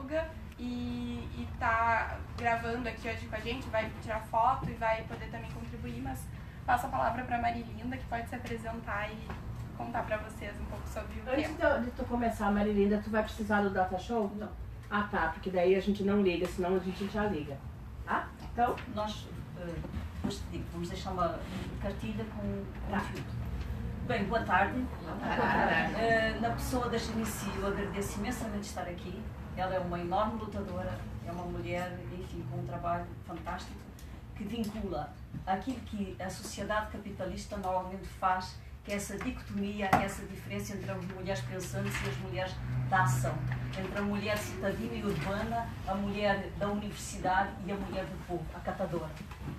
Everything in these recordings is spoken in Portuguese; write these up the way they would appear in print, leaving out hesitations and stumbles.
psicóloga e tá gravando aqui hoje com a gente, vai tirar foto e vai poder também contribuir, mas passo a palavra para Marilinda, que pode se apresentar e contar para vocês um pouco sobre o tema. Antes de tu começar, Marilinda, tu vai precisar do data show? Não. Ah, tá, porque daí a gente não liga, senão a gente já liga. Tá? Então, Nós vamos deixar uma cartilha com conteúdo. Bem, boa tarde. Na pessoa da Janice, eu agradeço imensamente estar aqui. Ela é uma enorme lutadora, é uma mulher, enfim, com um trabalho fantástico, que vincula aquilo que a sociedade capitalista normalmente faz, que é essa dicotomia, que é essa diferença entre as mulheres pensantes e as mulheres da ação, entre a mulher citadina e urbana, a mulher da universidade e a mulher do povo, a catadora.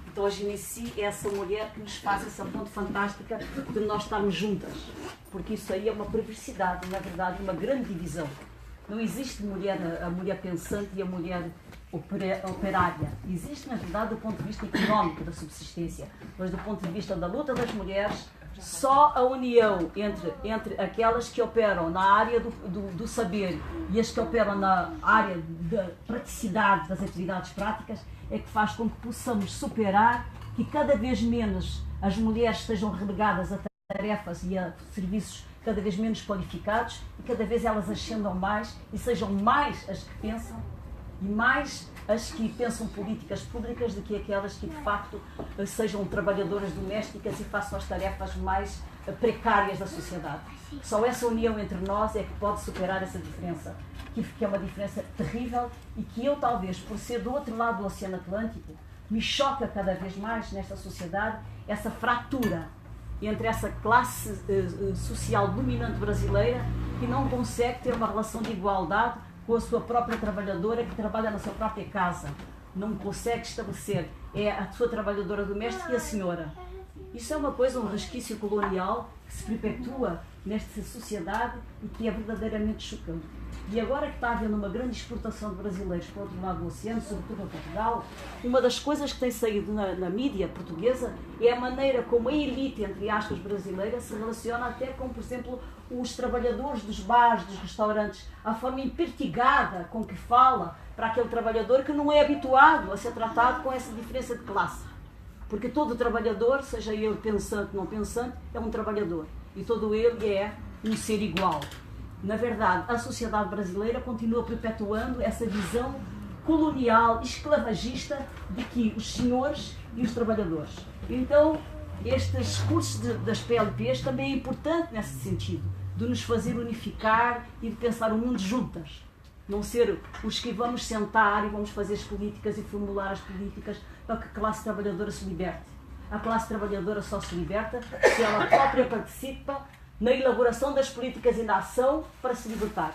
Então a Janice é essa mulher que nos faz essa ponte fantástica de nós estarmos juntas, porque isso aí é uma perversidade, na verdade, uma grande divisão. Não existe a mulher pensante e a mulher operária. Existe, na verdade, do ponto de vista económico da subsistência, mas do ponto de vista da luta das mulheres, só a união entre aquelas que operam na área do saber e as que operam na área da praticidade das atividades práticas é que faz com que possamos superar que cada vez menos as mulheres estejam relegadas a tarefas e a serviços cada vez menos qualificados e cada vez elas ascendam mais e sejam mais as que pensam e mais as que pensam políticas públicas do que aquelas que de facto sejam trabalhadoras domésticas e façam as tarefas mais precárias da sociedade. Só essa união entre nós é que pode superar essa diferença, que é uma diferença terrível e que eu talvez, por ser do outro lado do Oceano Atlântico, me choca cada vez mais nesta sociedade essa fratura entre essa classe social dominante brasileira que não consegue ter uma relação de igualdade com a sua própria trabalhadora que trabalha na sua própria casa. Não consegue estabelecer, é a sua trabalhadora doméstica e a senhora. Isso é uma coisa, um resquício colonial que se perpetua nesta sociedade e que é verdadeiramente chocante. E agora que está havendo uma grande exportação de brasileiros para o outro lado do oceano, sobretudo a Portugal, uma das coisas que tem saído na mídia portuguesa é a maneira como a elite, entre aspas, brasileira se relaciona até com, por exemplo, os trabalhadores dos bares, dos restaurantes, a forma impertigada com que fala para aquele trabalhador que não é habituado a ser tratado com essa diferença de classe. Porque todo trabalhador, seja ele pensante ou não pensante, é um trabalhador. E todo ele é um ser igual. Na verdade, a sociedade brasileira continua perpetuando essa visão colonial, esclavagista, de que os senhores e os trabalhadores. Então, estes cursos das PLPs também é importante nesse sentido, de nos fazer unificar e de pensar o mundo juntas. Não ser os que vamos sentar e vamos fazer as políticas e formular as políticas para que a classe trabalhadora se liberte. A classe trabalhadora só se liberta se ela própria participa na elaboração das políticas e na ação para se libertar.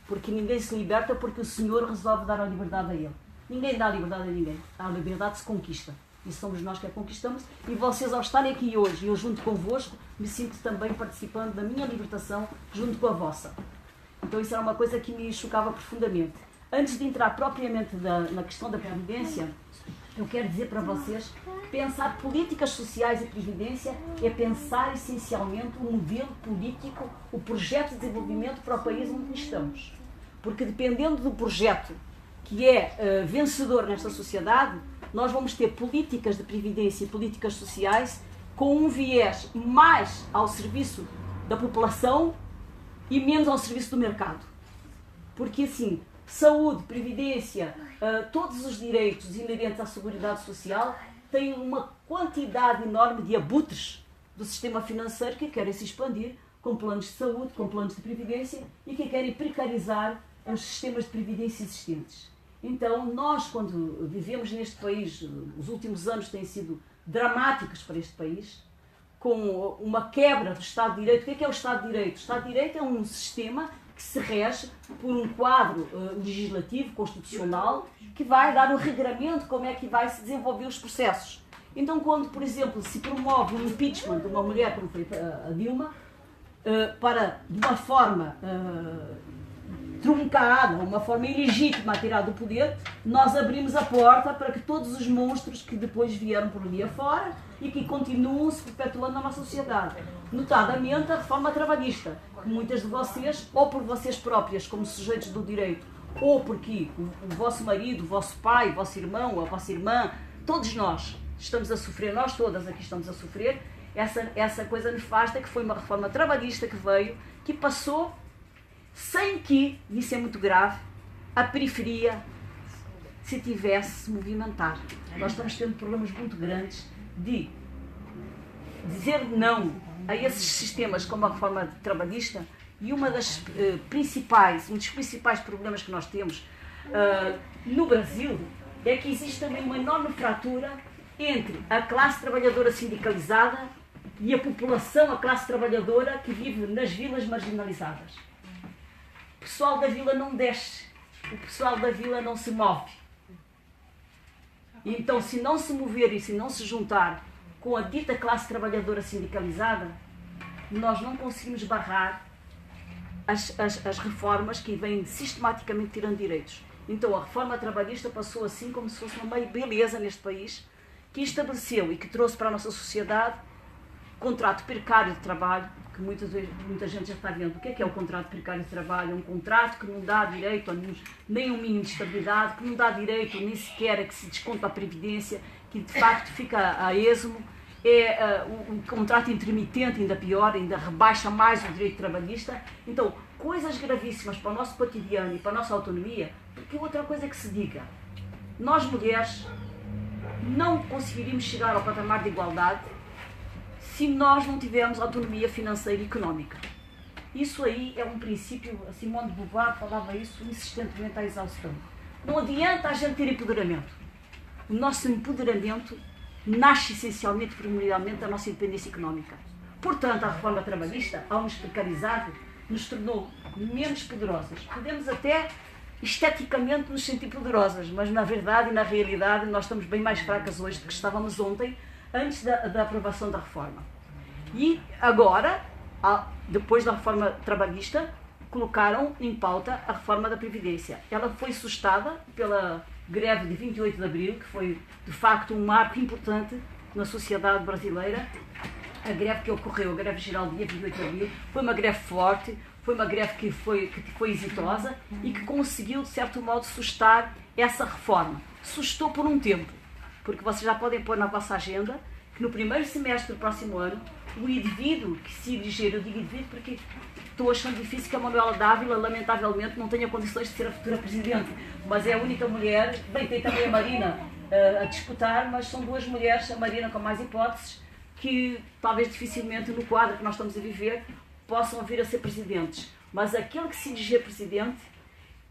Porque ninguém se liberta porque o Senhor resolve dar a liberdade a ele. Ninguém dá a liberdade a ninguém. A liberdade se conquista. E somos nós que a conquistamos. E vocês, ao estarem aqui hoje, e eu junto convosco, me sinto também participando da minha libertação junto com a vossa. Então isso era uma coisa que me chocava profundamente. Antes de entrar propriamente na questão da previdência, eu quero dizer para vocês que pensar políticas sociais e previdência é pensar essencialmente o modelo político, o projeto de desenvolvimento para o país onde estamos. Porque dependendo do projeto que é vencedor nesta sociedade, nós vamos ter políticas de previdência e políticas sociais com um viés mais ao serviço da população e menos ao serviço do mercado. Porque assim, saúde, previdência, todos os direitos inerentes à seguridade social têm uma quantidade enorme de abutres do sistema financeiro que querem se expandir com planos de saúde, com planos de previdência e que querem precarizar os sistemas de previdência existentes. Então, nós, quando vivemos neste país, os últimos anos têm sido dramáticos para este país, com uma quebra do Estado de Direito. O que é o Estado de Direito? O Estado de Direito é um sistema que se rege por um quadro legislativo, constitucional, que vai dar um regramento como é que vai se desenvolver os processos. Então, quando, por exemplo, se promove um impeachment de uma mulher, como foi a Dilma, para, de uma forma truncada, uma forma ilegítima a tirar do poder, nós abrimos a porta para que todos os monstros que depois vieram por ali afora e que continuam se perpetuando na nossa sociedade. Notadamente a reforma trabalhista, que muitas de vocês, ou por vocês próprias como sujeitos do direito, ou porque o vosso marido, o vosso pai, o vosso irmão, a vossa irmã, todos nós estamos a sofrer, nós todas aqui estamos a sofrer, essa coisa nefasta que foi uma reforma trabalhista que veio, que passou sem que, isso é muito grave, a periferia se tivesse se movimentar. Nós estamos tendo problemas muito grandes de dizer não a esses sistemas como a reforma trabalhista, e um dos principais problemas que nós temos no Brasil é que existe também uma enorme fratura entre a classe trabalhadora sindicalizada e a população, a classe trabalhadora que vive nas vilas marginalizadas. O pessoal da vila não desce, o pessoal da vila não se move. Então, se não se mover e se não se juntar com a dita classe trabalhadora sindicalizada, nós não conseguimos barrar as reformas que vêm sistematicamente tirando direitos. Então, a reforma trabalhista passou assim como se fosse uma meia beleza neste país, que estabeleceu e que trouxe para a nossa sociedade contrato precário de trabalho, que muita gente já está vendo. O que é o contrato precário de trabalho? É um contrato que não dá direito a nem um mínimo de estabilidade, que não dá direito nem sequer a que se desconta a previdência, que de facto fica a esmo. É um contrato intermitente, ainda pior, ainda rebaixa mais o direito trabalhista. Então, coisas gravíssimas para o nosso cotidiano e para a nossa autonomia, porque outra coisa que se diga, nós mulheres não conseguiríamos chegar ao patamar de igualdade se nós não tivermos autonomia financeira e económica. Isso aí é um princípio, a Simone de Beauvoir falava isso insistentemente à exaustão. Não adianta a gente ter empoderamento. O nosso empoderamento nasce essencialmente, primordialmente, da nossa independência económica. Portanto, a reforma trabalhista, ao nos precarizar, nos tornou menos poderosas. Podemos até esteticamente nos sentir poderosas, mas na verdade e na realidade nós estamos bem mais fracas hoje do que estávamos ontem, antes da aprovação da reforma. E agora, depois da reforma trabalhista, colocaram em pauta a reforma da Previdência. Ela foi sustada pela greve de 28 de Abril, que foi de facto um marco importante na sociedade brasileira. A greve que ocorreu, a greve geral do dia 28 de Abril, foi uma greve forte, foi uma greve que foi exitosa e que conseguiu, de certo modo, sustar essa reforma. Sustou por um tempo, porque vocês já podem pôr na vossa agenda que no primeiro semestre do próximo ano, o indivíduo que se eleger, eu digo indivíduo porque estou achando difícil que a Manuela Dávila, lamentavelmente, não tenha condições de ser a futura presidente, mas é a única mulher, bem, tem também a Marina a disputar, mas são duas mulheres, a Marina com mais hipóteses, que talvez dificilmente no quadro que nós estamos a viver possam vir a ser presidentes. Mas aquele que se eleger presidente,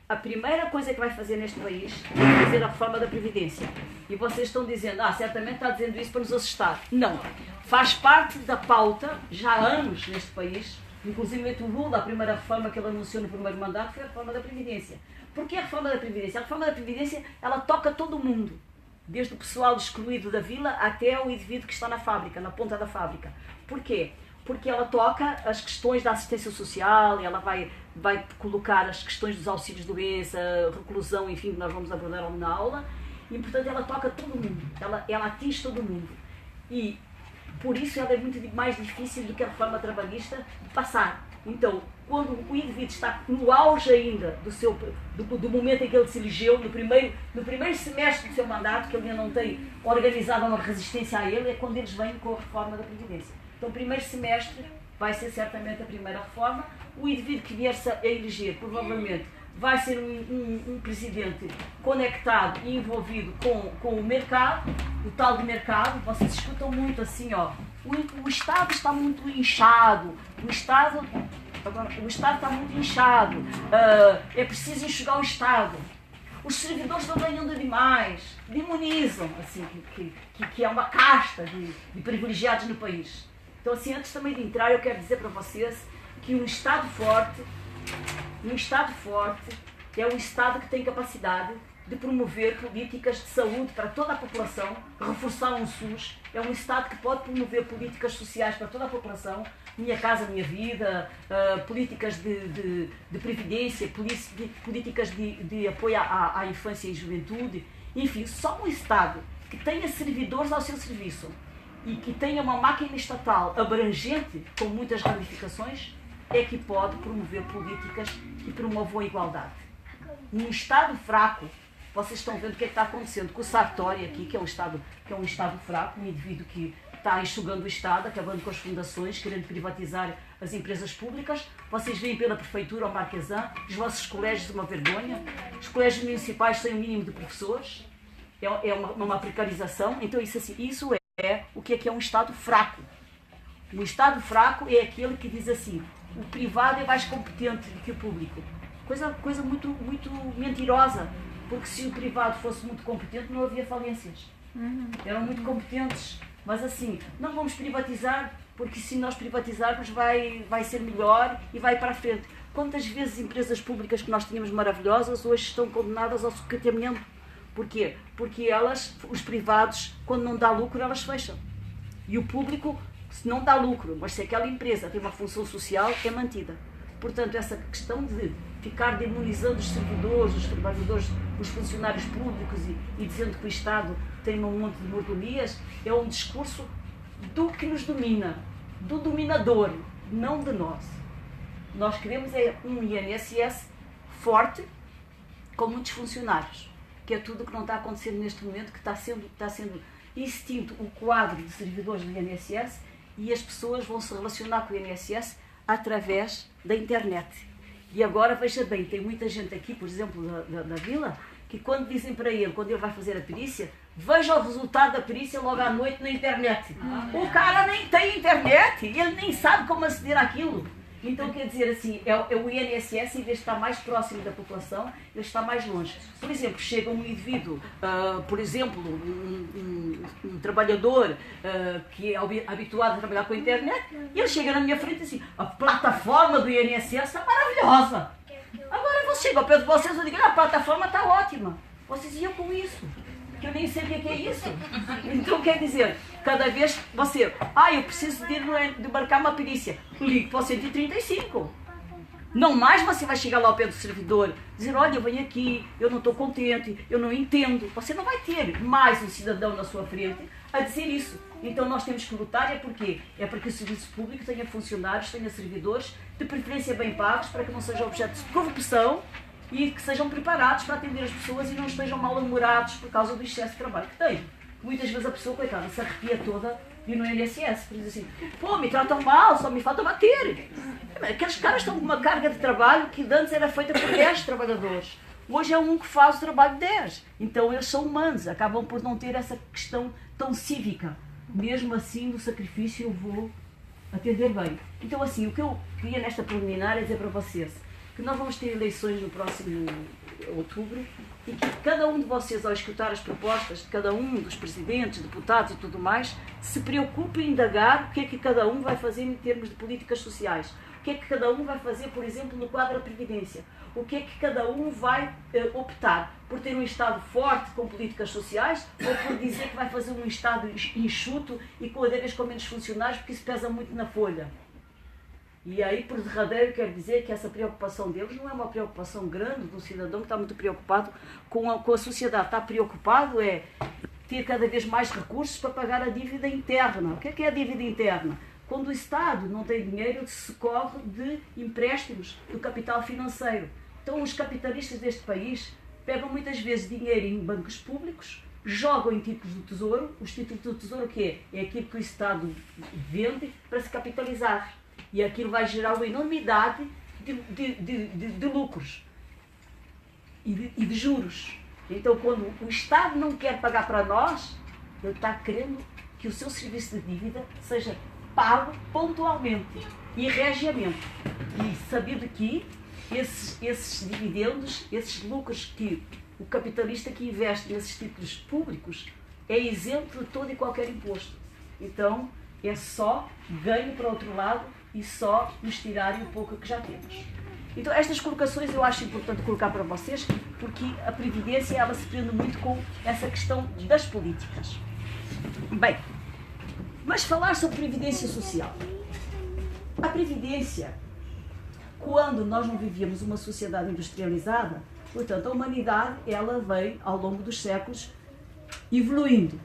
a primeira coisa que vai fazer neste país é fazer a reforma da Previdência. E vocês estão dizendo, certamente está dizendo isso para nos assustar. Não. Faz parte da pauta, já há anos neste país, inclusive o Lula, a primeira reforma que ele anunciou no primeiro mandato foi a reforma da Previdência. Porquê a reforma da Previdência? A reforma da Previdência, ela toca todo o mundo. Desde o pessoal excluído da vila até o indivíduo que está na fábrica, na ponta da fábrica. Porquê? Porque ela toca as questões da assistência social, ela vai colocar as questões dos auxílios de doença, reclusão, enfim, que nós vamos abordar na aula, e portanto ela toca todo mundo, ela atinge todo mundo. E por isso ela é muito mais difícil do que a reforma trabalhista passar. Então, quando o indivíduo está no auge ainda do momento em que ele se elegeu, no primeiro semestre do seu mandato, que ele ainda não tem organizado uma resistência a ele, é quando eles vêm com a reforma da Previdência. Então, o primeiro semestre vai ser certamente a primeira reforma. O indivíduo que vier-se a eleger, provavelmente, vai ser um presidente conectado e envolvido com o mercado, o tal de mercado. Vocês escutam muito assim, o Estado está muito inchado, o Estado está muito inchado, é preciso enxugar o Estado. Os servidores estão ganhando demais, demonizam, assim, que é uma casta de privilegiados no país. Então, assim, antes também de entrar, eu quero dizer para vocês que um Estado forte é um Estado que tem capacidade de promover políticas de saúde para toda a população, reforçar um SUS, é um Estado que pode promover políticas sociais para toda a população, Minha Casa Minha Vida, políticas de previdência, políticas de apoio à infância e juventude, enfim, só um Estado que tenha servidores ao seu serviço e que tenha uma máquina estatal abrangente, com muitas ramificações, é que pode promover políticas que promovam a igualdade. um Estado fraco. Vocês estão vendo o que é que está acontecendo com o Sartori aqui, que é um Estado fraco, um indivíduo que está enxugando o Estado, acabando com as fundações, querendo privatizar as empresas públicas. Vocês veem pela Prefeitura, ao Marquesan, os vossos colégios uma vergonha. Os colégios municipais têm um mínimo de professores. É uma precarização. Então isso é o que é um Estado fraco. Um Estado fraco é aquele que diz assim, o privado é mais competente do que o público. Coisa muito, muito mentirosa. Porque se o privado fosse muito competente, não havia falências. Eram muito competentes. Mas assim, não vamos privatizar, porque se nós privatizarmos vai ser melhor e vai para a frente. Quantas vezes empresas públicas que nós tínhamos maravilhosas hoje estão condenadas ao sucateamento? Porquê? Porque os privados, quando não dá lucro, elas fecham. E o público, se não dá lucro, mas se aquela empresa tem uma função social, é mantida. Portanto, essa questão de ficar demonizando os servidores, os trabalhadores, os funcionários públicos e dizendo que o Estado tem um monte de mordomias, é um discurso do que nos domina, do dominador, não de nós. Nós queremos um INSS forte, com muitos funcionários, que é tudo o que não está acontecendo neste momento, que está sendo extinto o quadro de servidores do INSS e as pessoas vão se relacionar com o INSS através da internet. E agora, veja bem, tem muita gente aqui, por exemplo, da Vila, que quando dizem para ele, quando ele vai fazer a perícia, veja o resultado da perícia logo à noite na internet. O cara nem tem internet, ele nem sabe como aceder àquilo. Então, quer dizer assim, o INSS, em vez de estar mais próximo da população, ele está mais longe. Por exemplo, chega um indivíduo, por exemplo, um trabalhador que é habituado a trabalhar com a internet, e ele chega na minha frente e diz assim, a plataforma do INSS está maravilhosa. Agora eu chego ao pé de vocês e digo, a plataforma está ótima. Vocês iam com isso. Que eu nem sabia que é isso. Então, quer dizer, cada vez você... eu preciso de marcar uma perícia. Ligue para o 135. Não mais você vai chegar lá ao pé do servidor, dizer, olha, eu venho aqui, eu não estou contente, eu não entendo. Você não vai ter mais um cidadão na sua frente a dizer isso. Então, nós temos que lutar, porque o serviço público tenha funcionários, tenha servidores, de preferência bem pagos, para que não seja objeto de corrupção, e que sejam preparados para atender as pessoas e não estejam mal-humorados por causa do excesso de trabalho que têm. Muitas vezes a pessoa, coitada, se arrepia toda e no INSS, diz assim, me tratam mal, só me falta bater. Aqueles caras estão com uma carga de trabalho que antes era feita por 10 trabalhadores. Hoje é um que faz o trabalho de 10. Então eles são humanos, acabam por não ter essa questão tão cívica. Mesmo assim, no sacrifício eu vou atender bem. Então assim, o que eu queria nesta preliminar é dizer para vocês que nós vamos ter eleições no próximo outubro e que cada um de vocês, ao escutar as propostas de cada um dos presidentes, deputados e tudo mais, se preocupe em indagar o que é que cada um vai fazer em termos de políticas sociais. O que é que cada um vai fazer, por exemplo, no quadro da Previdência. O que é que cada um vai optar? Por ter um Estado forte com políticas sociais ou por dizer que vai fazer um Estado enxuto e com adeiras com menos funcionários, porque isso pesa muito na folha. E aí, por derradeiro, quero dizer que essa preocupação deles não é uma preocupação grande do cidadão que está muito preocupado com a sociedade. Está preocupado é ter cada vez mais recursos para pagar a dívida interna. O que é a dívida interna? Quando o Estado não tem dinheiro, se socorre de empréstimos do capital financeiro. Então, os capitalistas deste país pegam muitas vezes dinheiro em bancos públicos, jogam em títulos do Tesouro. Os títulos do Tesouro, o quê? É aquilo que o Estado vende para se capitalizar. E aquilo vai gerar uma enormidade de lucros e de juros. Então, quando o Estado não quer pagar para nós, ele está querendo que o seu serviço de dívida seja pago pontualmente e regiamente. E sabido que esses dividendos, esses lucros que o capitalista que investe nesses títulos públicos é isento de todo e qualquer imposto. Então, é só ganho para o outro lado e só nos tirarem um pouco que já temos. Então, estas colocações eu acho importante colocar para vocês, porque a Previdência ela se prende muito com essa questão das políticas. Bem, mas falar sobre Previdência Social. A Previdência, quando nós não vivíamos uma sociedade industrializada, portanto, a humanidade ela vem, ao longo dos séculos, evoluindo.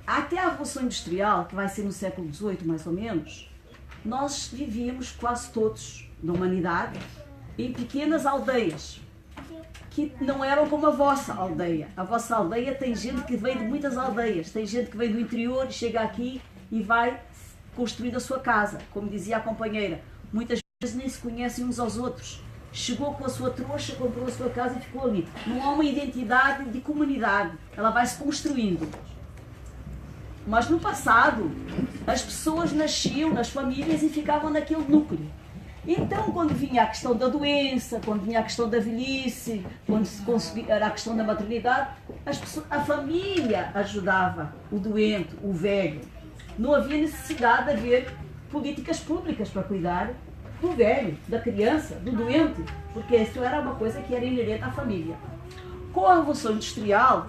Até a Revolução Industrial, que vai ser no século XVIII, mais ou menos, nós vivíamos quase todos, na humanidade, em pequenas aldeias. que não eram como a vossa aldeia. A vossa aldeia tem gente que veio de muitas aldeias, tem gente que veio do interior e chega aqui e vai construindo a sua casa. Como dizia a companheira, muitas vezes nem se conhecem uns aos outros. Chegou com a sua trouxa, comprou a sua casa e ficou ali. Não há uma identidade de comunidade, ela vai se construindo. Mas no passado, as pessoas nasciam nas famílias e ficavam naquele núcleo. Então, quando vinha a questão da doença, quando vinha a questão da velhice, quando era a questão da maternidade, a família ajudava o doente, o velho. Não havia necessidade de haver políticas públicas para cuidar do velho, da criança, do doente, porque isso era uma coisa que era inerente à família. Com a Revolução Industrial,